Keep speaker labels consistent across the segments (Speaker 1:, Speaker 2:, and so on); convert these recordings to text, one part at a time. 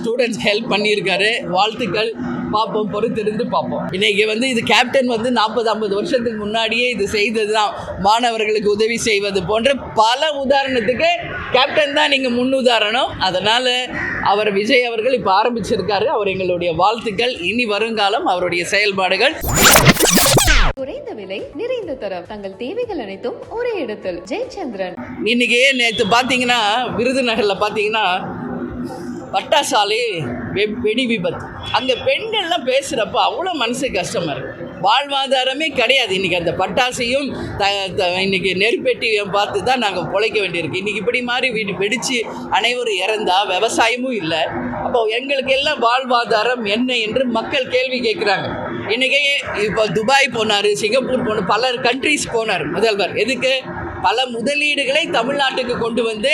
Speaker 1: Students help பண்ணியிருக்காரு. வாழ்த்துக்கள். பார்ப்போம், பொறுத்திருந்து பார்ப்போம். இன்றைக்கி இது கேப்டன் 40-50 வருஷத்துக்கு முன்னாடியே இது செய்தது தான். மாணவர்களுக்கு உதவி செய்வது போன்ற பல உதாரணத்துக்கு கேப்டன் தான் நீங்கள் முன்னுதாரணம். அதனால் அவர் விஜய் அவர்கள் இப்போ ஆரம்பிச்சிருக்காரு. அவர் எங்களுடைய வாழ்த்துக்கள். இனி வருங்காலம் அவருடைய செயல்பாடுகள்.
Speaker 2: குறைந்த விலை, நிறைந்த தரம், தங்கள் தேவைகள் அனைத்தும் ஒரே இடத்தில். ஜெயச்சந்திரன்.
Speaker 1: இன்னைக்கு நேற்று பார்த்தீங்கன்னா விருதுநகரில் பார்த்தீங்கன்னா பட்டாசாலை வெடி விபத்து. அங்கே பெண்கள்லாம் பேசுகிறப்ப அவ்வளோ மனசு கஷ்டமாக இருக்குது. வாழ்வாதாரமே கிடையாது. இன்றைக்கி அந்த பட்டாசையும் இன்றைக்கி நெருப்பெட்டியும் பார்த்து தான் நாங்கள் பிழைக்க வேண்டியிருக்கு. இன்றைக்கி இப்படி மாதிரி வெடித்து அனைவரும் இறந்தா விவசாயமும் இல்லை. அப்போ எங்களுக்கு எல்லாம் வாழ்வாதாரம் என்ன என்று மக்கள் கேள்வி கேட்குறாங்க. இன்றைக்கி இப்போ துபாய் போனார், சிங்கப்பூர் போனார், பல கண்ட்ரிஸ் போனார் முதல்வர். எதுக்கு? பல முதலீடுகளை தமிழ்நாட்டுக்கு கொண்டு வந்து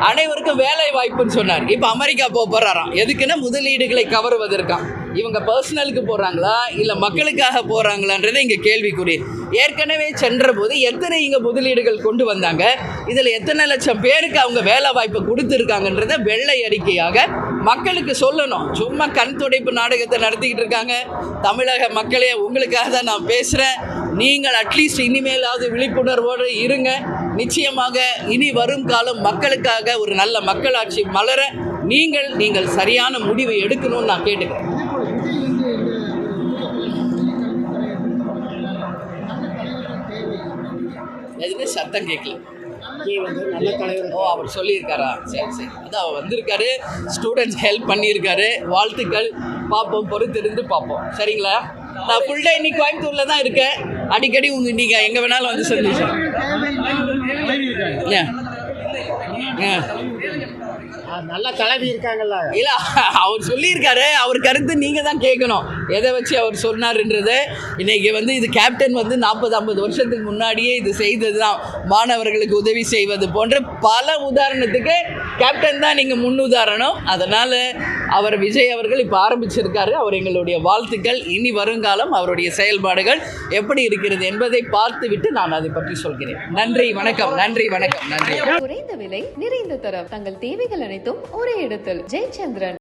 Speaker 1: அனைவருக்கும் வேலை வாய்ப்புன்னு சொன்னார். இப்போ அமெரிக்கா போகிறாராம். எதுக்குன்னா முதலீடுகளை கவருவதற்காம். இவங்க பர்சனலுக்கு போகிறாங்களா இல்லை மக்களுக்காக போகிறாங்களான்றதை இங்கே கேள்விக்குறி. ஏற்கனவே சென்ற போது எத்தனை இங்கே முதலீடுகள் கொண்டு வந்தாங்க, இதில் எத்தனை லட்சம் பேருக்கு அவங்க வேலை வாய்ப்பு கொடுத்துருக்காங்கன்றதை வெள்ளை அறிக்கையாக மக்களுக்கு சொல்லணும். சும்மா கண் துடைப்பு நாடகத்தை நடத்திக்கிட்டு இருக்காங்க. தமிழக மக்களே, உங்களுக்காக தான் நான் பேசுகிறேன். நீங்கள் அட்லீஸ்ட் இனிமேலாவது விழிப்புணர்வோடு இருங்க. நிச்சயமாக இனி வரும் காலம் மக்களுக்காக ஒரு நல்ல மக்களாட்சி மலர நீங்கள் சரியான முடிவை எடுக்கணும்னு நான் கேட்டுக்கிறேன். எதுவுமே சத்தம் கேட்கல. அவர் சொல்லியிருக்காரா? சரி. அதான் அவர் வந்திருக்காரு. ஸ்டூடெண்ட்ஸ் ஹெல்ப் பண்ணியிருக்காரு. வாழ்த்துக்கள். பார்ப்போம், பொறுத்திருந்து பார்ப்போம். சரிங்களா? நான் ஃபுல் டே இன்னைக்கு கோயம்புத்தூரில் தான் இருக்கேன். அடிக்கடி நீங்கள் எங்கே வேணாலும் வந்து சந்திச்சேன்.
Speaker 3: நல்ல தலைவி இருக்காங்கல்ல.
Speaker 1: இல்லை, அவர் சொல்லியிருக்காரு. அவர் கருத்து நீங்கள் தான் கேட்கணும். எதை வச்சு அவர் சொன்னார்ன்றது. இன்றைக்கி இது கேப்டன் 40-50 வருஷத்துக்கு முன்னாடியே இது செய்தது தான். மாணவர்களுக்கு உதவி செய்வது போன்ற பல உதாரணத்துக்கு கேப்டன் தான் நீங்கள் முன்னுதாரணம். அதனால் அவர் விஜய் அவர்கள் இப்போ ஆரம்பிச்சிருக்காரு. அவர் எங்களுடைய வாழ்த்துக்கள். இனி வருங்காலம் அவருடைய செயல்பாடுகள் எப்படி இருக்கிறது என்பதை பார்த்துவிட்டு நான் அதை பற்றி சொல்கிறேன். நன்றி, வணக்கம். நன்றி.
Speaker 2: குறைந்த விலை, நிறைந்த தரம், தங்கள் தேவைகள் அனைத்தும் ஒரே இடத்தில். ஜெயச்சந்திரன்.